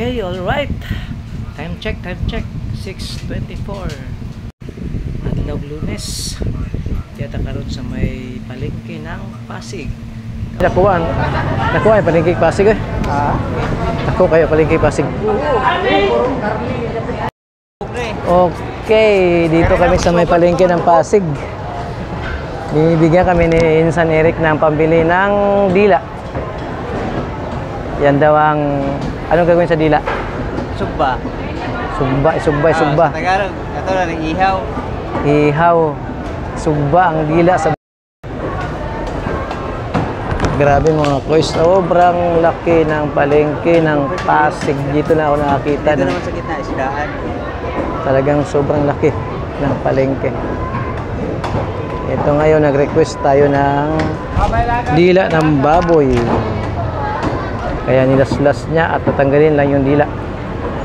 Okay, alright. Time check. 6:24. Adlaw Lunes. Tiyata karon sa may palengke ng Pasig. Nakuha yung palengke Pasig eh. Ako kayo palengke Pasig. Okay, dito kami sa may palengke ng Pasig. Bibigyan kami ni Insan Eric ng pambili ng dila. Yan daw ang... Anong gagawin sa dila? Sugba. Sugba. Sa Tagalog, ito na ng ihaw. Ihaw. Sugba ang dila sa... Grabe mga koys. Sobrang laki ng palengke ng Pasig. Dito na ako nakakita. Dito naman sa gitna, isdaan. Talagang sobrang laki ng palengke. Ito ngayon, nag-request tayo ng dila ng baboy. Kaya nilaslas niya at tatanggalin lang yung dila.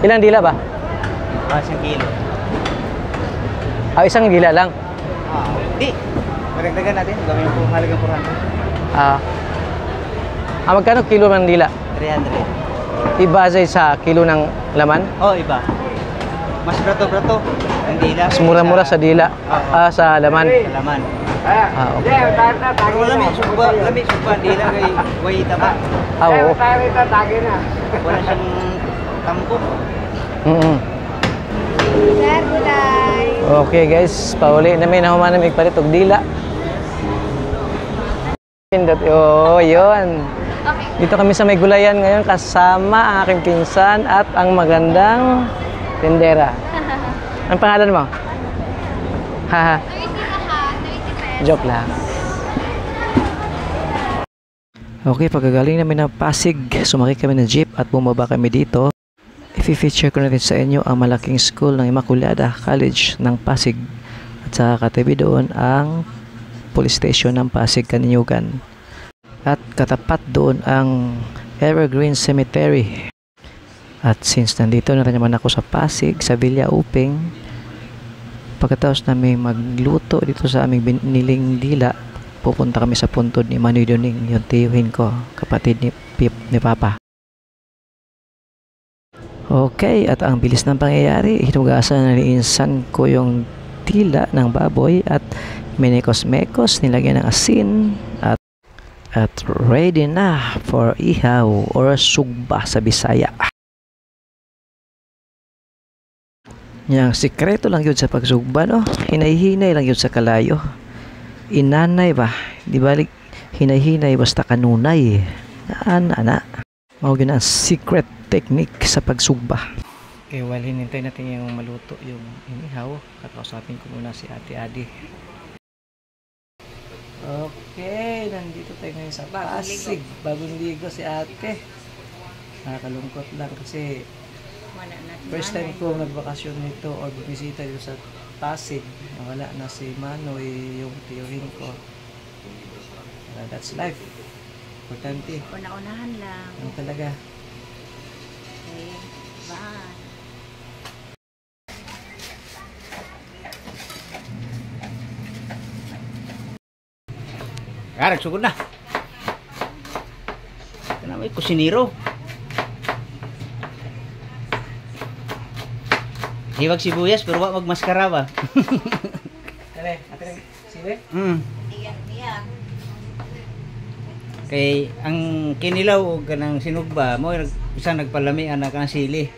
Ilang dila ba? 1 kilo. Isang dila lang? Hindi. Maragdagan natin. Gawin po halagang 400. Magkano kilo ng dila? 300. Ibase sa kilo ng laman? Iba. Mas brato-brato ang dila. Mas mura-mura sa dila. Sa laman? Sa laman. Okay. Pero lamig sugba ang dila kay way taba. Oo. Wala siyang tampok. Okay guys, pauli na may nahuman na may palit og dila. Yun. Dito kami sa may gulayan ngayon kasama ang aking pinsan at ang magandang tindera. Ang pangalan mo? Haha. Joke lang. Okay, pagkagaling namin ng Pasig, sumakay kami ng jeep at bumaba kami dito. I-feature ko natin sa inyo ang malaking school ng Immaculada College ng Pasig. At sa katabi doon ang police station ng Pasig, Kaninyugan. At katapat doon ang Evergreen Cemetery. At since nandito na naman ako sa Pasig, sa Villa Uping, pagkatapos namin magluto dito sa aming biniling dila, pupunta kami sa puntod ni Manoy Doning, yung tiyuhin ko, kapatid ni Papa. Okay, at ang bilis ng pangyayari, hinugasan na ni Insan ko yung dila ng baboy at minekos-mekos, nilagyan ng asin at ready na for ihaw or sugba sa Bisaya. Yang sikreto lang yun sa pagsugba, no? Hinay-hinay lang yun sa kalayo. Inanay ba? Di balik hinay-hinay basta kanunay. Ana. Mawag yun ang secret technique sa pagsugba. Okay, while hinintay natin yung maluto yung inihaw, kakausapin ko muna si Ate Adi. Okay, nandito tayo ngayon sa Pasig. Bagong ligo si Ate. Nakakalungkot lang kasi first time ko nagbakasyon nito or bumisita dito sa Pasig. Wala na si Manoy, yung tiyuhin ko. That's life. Importante. Una-unahan lang. Ano talaga? Okay, bye. Nagsugod na. Ito na may kusinero. Hiwag sibuyas pero wag magmaskara ba? Ate, sili? Iyan. Kay ang kinilaw o kanang sinugba mo isang nagpalami anak ng sili.